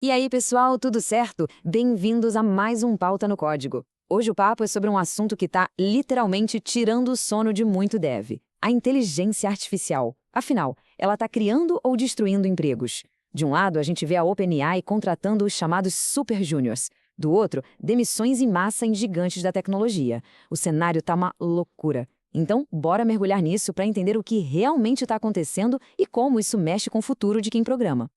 E aí, pessoal, tudo certo? Bem-vindos a mais um Pauta no Código. Hoje o papo é sobre um assunto que está literalmente tirando o sono de muito dev: a inteligência artificial. Afinal, ela está criando ou destruindo empregos? De um lado, a gente vê a OpenAI contratando os chamados super júniors. Do outro, demissões em massa em gigantes da tecnologia. O cenário tá uma loucura. Então, bora mergulhar nisso para entender o que realmente está acontecendo e como isso mexe com o futuro de quem programa.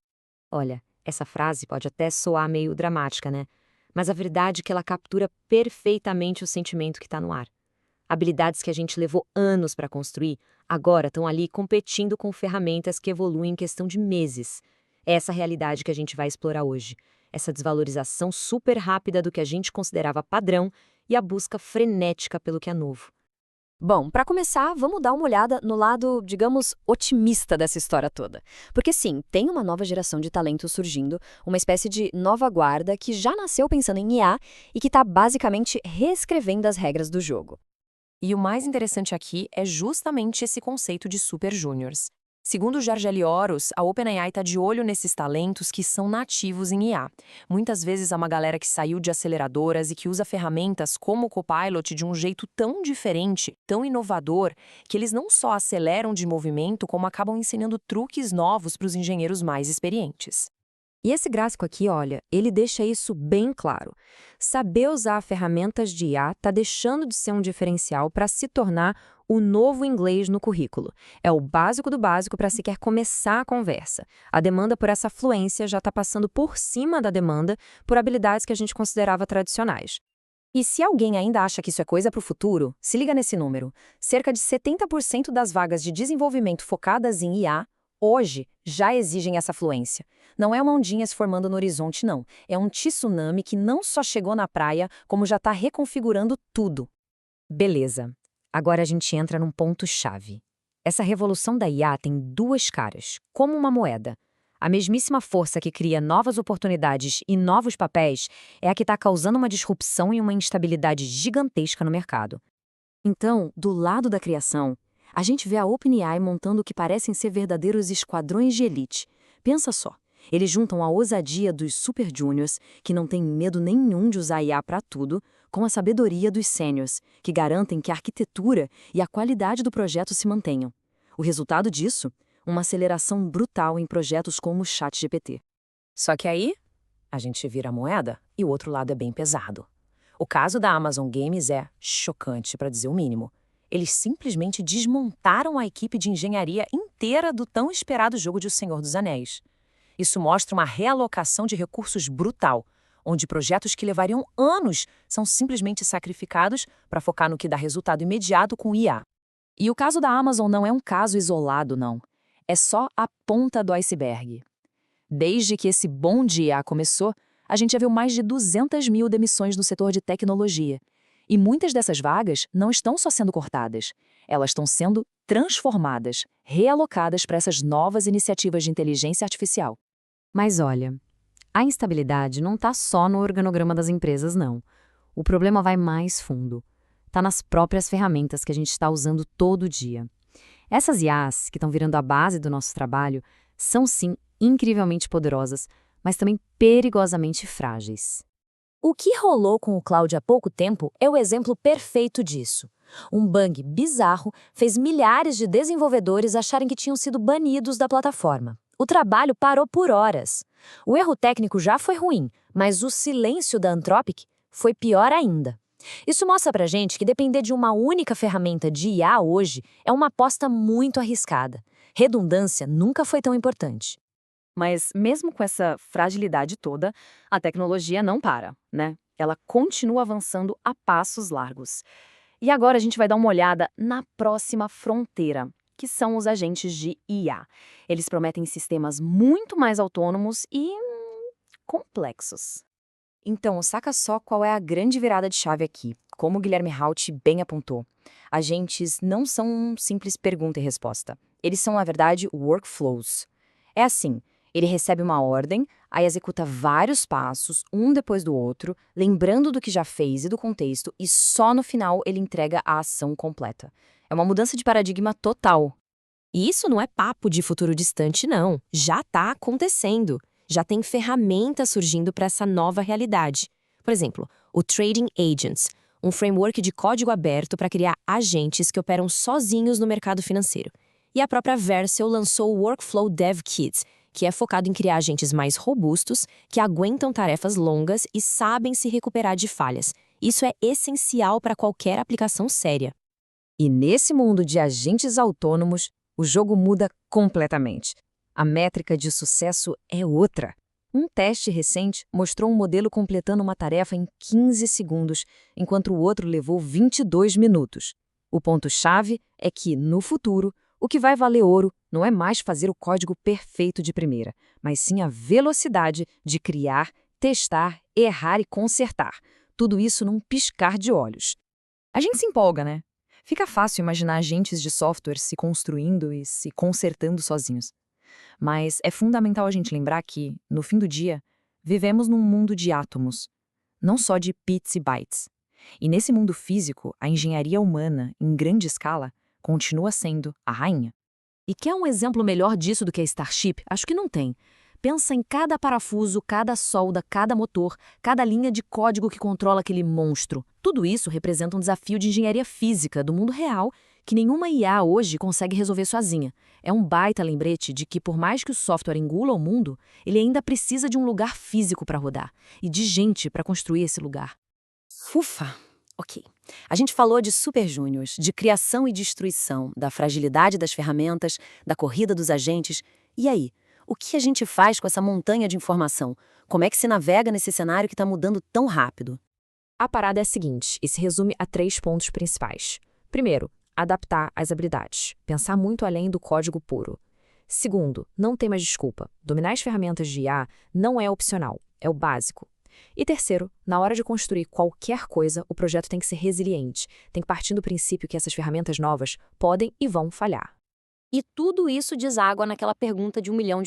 Olha, essa frase pode até soar meio dramática, né? Mas a verdade é que ela captura perfeitamente o sentimento que está no ar. Habilidades que a gente levou anos para construir, agora estão ali competindo com ferramentas que evoluem em questão de meses. É essa realidade que a gente vai explorar hoje. Essa desvalorização super rápida do que a gente considerava padrão e a busca frenética pelo que é novo. Bom, para começar, vamos dar uma olhada no lado, digamos, otimista dessa história toda. Porque sim, tem uma nova geração de talentos surgindo, uma espécie de nova guarda que já nasceu pensando em IA e que está basicamente reescrevendo as regras do jogo. E o mais interessante aqui é justamente esse conceito de super júniors. Segundo Jargeli Oros, a OpenAI está de olho nesses talentos que são nativos em IA. Muitas vezes há uma galera que saiu de aceleradoras e que usa ferramentas como o Copilot de um jeito tão diferente, tão inovador, que eles não só aceleram de movimento, como acabam ensinando truques novos para os engenheiros mais experientes. E esse gráfico aqui, olha, ele deixa isso bem claro. Saber usar ferramentas de IA está deixando de ser um diferencial para se tornar o novo inglês no currículo. É o básico do básico para sequer começar a conversa. A demanda por essa fluência já está passando por cima da demanda por habilidades que a gente considerava tradicionais. E se alguém ainda acha que isso é coisa para o futuro, se liga nesse número. Cerca de 70% das vagas de desenvolvimento focadas em IA hoje já exigem essa fluência. Não é uma ondinha se formando no horizonte, não. É um tsunami que não só chegou na praia, como já está reconfigurando tudo. Beleza. Agora a gente entra num ponto-chave. Essa revolução da IA tem duas caras, como uma moeda. A mesmíssima força que cria novas oportunidades e novos papéis é a que está causando uma disrupção e uma instabilidade gigantesca no mercado. Então, do lado da criação, a gente vê a OpenAI montando o que parecem ser verdadeiros esquadrões de elite. Pensa só, eles juntam a ousadia dos super juniors, que não têm medo nenhum de usar IA para tudo, com a sabedoria dos seniors, que garantem que a arquitetura e a qualidade do projeto se mantenham. O resultado disso? Uma aceleração brutal em projetos como o ChatGPT. Só que aí, a gente vira a moeda e o outro lado é bem pesado. O caso da Amazon Games é chocante, para dizer o mínimo. Eles simplesmente desmontaram a equipe de engenharia inteira do tão esperado jogo de O Senhor dos Anéis. Isso mostra uma realocação de recursos brutal, onde projetos que levariam anos são simplesmente sacrificados para focar no que dá resultado imediato com IA. E o caso da Amazon não é um caso isolado, não. É só a ponta do iceberg. Desde que esse boom de IA começou, a gente já viu mais de 200 mil demissões no setor de tecnologia. E muitas dessas vagas não estão só sendo cortadas, elas estão sendo transformadas, realocadas para essas novas iniciativas de inteligência artificial. Mas olha, a instabilidade não está só no organograma das empresas, não. O problema vai mais fundo. Está nas próprias ferramentas que a gente está usando todo dia. Essas IAs, que estão virando a base do nosso trabalho, são sim incrivelmente poderosas, mas também perigosamente frágeis. O que rolou com o Cloud há pouco tempo é o exemplo perfeito disso. Um bug bizarro fez milhares de desenvolvedores acharem que tinham sido banidos da plataforma. O trabalho parou por horas. O erro técnico já foi ruim, mas o silêncio da Anthropic foi pior ainda. Isso mostra pra gente que depender de uma única ferramenta de IA hoje é uma aposta muito arriscada. Redundância nunca foi tão importante. Mas mesmo com essa fragilidade toda, a tecnologia não para, né? Ela continua avançando a passos largos. E agora a gente vai dar uma olhada na próxima fronteira, que são os agentes de IA. Eles prometem sistemas muito mais autônomos e complexos. Então, saca só qual é a grande virada de chave aqui. Como o Guilherme Haut bem apontou, agentes não são um simples pergunta e resposta. Eles são, na verdade, workflows. É assim, ele recebe uma ordem, aí executa vários passos, um depois do outro, lembrando do que já fez e do contexto, e só no final ele entrega a ação completa. É uma mudança de paradigma total. E isso não é papo de futuro distante, não. Já está acontecendo. Já tem ferramentas surgindo para essa nova realidade. Por exemplo, o Trading Agents, um framework de código aberto para criar agentes que operam sozinhos no mercado financeiro. E a própria Vercel lançou o Workflow Dev Kit, que é focado em criar agentes mais robustos, que aguentam tarefas longas e sabem se recuperar de falhas. Isso é essencial para qualquer aplicação séria. E nesse mundo de agentes autônomos, o jogo muda completamente. A métrica de sucesso é outra. Um teste recente mostrou um modelo completando uma tarefa em 15 segundos, enquanto o outro levou 22 minutos. O ponto-chave é que, no futuro, o que vai valer ouro não é mais fazer o código perfeito de primeira, mas sim a velocidade de criar, testar, errar e consertar. Tudo isso num piscar de olhos. A gente se empolga, né? Fica fácil imaginar agentes de software se construindo e se consertando sozinhos. Mas é fundamental a gente lembrar que, no fim do dia, vivemos num mundo de átomos, não só de bits e bytes. E nesse mundo físico, a engenharia humana, em grande escala, continua sendo a rainha. E quer um exemplo melhor disso do que a Starship? Acho que não tem. Pensa em cada parafuso, cada solda, cada motor, cada linha de código que controla aquele monstro. Tudo isso representa um desafio de engenharia física do mundo real que nenhuma IA hoje consegue resolver sozinha. É um baita lembrete de que, por mais que o software engula o mundo, ele ainda precisa de um lugar físico para rodar e de gente para construir esse lugar. Ufa! Ok. A gente falou de Super Júniors, de criação e destruição, da fragilidade das ferramentas, da corrida dos agentes. E aí? O que a gente faz com essa montanha de informação? Como é que se navega nesse cenário que está mudando tão rápido? A parada é a seguinte, e se resume a 3 pontos principais. Primeiro, adaptar as habilidades, pensar muito além do código puro. Segundo, não tem mais desculpa. Dominar as ferramentas de IA não é opcional, é o básico. E terceiro, na hora de construir qualquer coisa, o projeto tem que ser resiliente, tem que partir do princípio que essas ferramentas novas podem e vão falhar. E tudo isso deságua naquela pergunta de $1 milhão.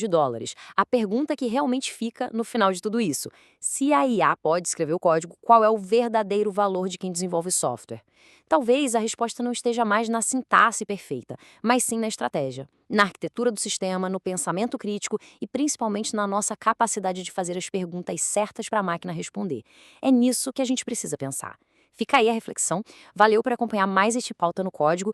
A pergunta que realmente fica no final de tudo isso. Se a IA pode escrever o código, qual é o verdadeiro valor de quem desenvolve software? Talvez a resposta não esteja mais na sintaxe perfeita, mas sim na estratégia, na arquitetura do sistema, no pensamento crítico e principalmente na nossa capacidade de fazer as perguntas certas para a máquina responder. É nisso que a gente precisa pensar. Fica aí a reflexão. Valeu por acompanhar mais este Pauta no Código.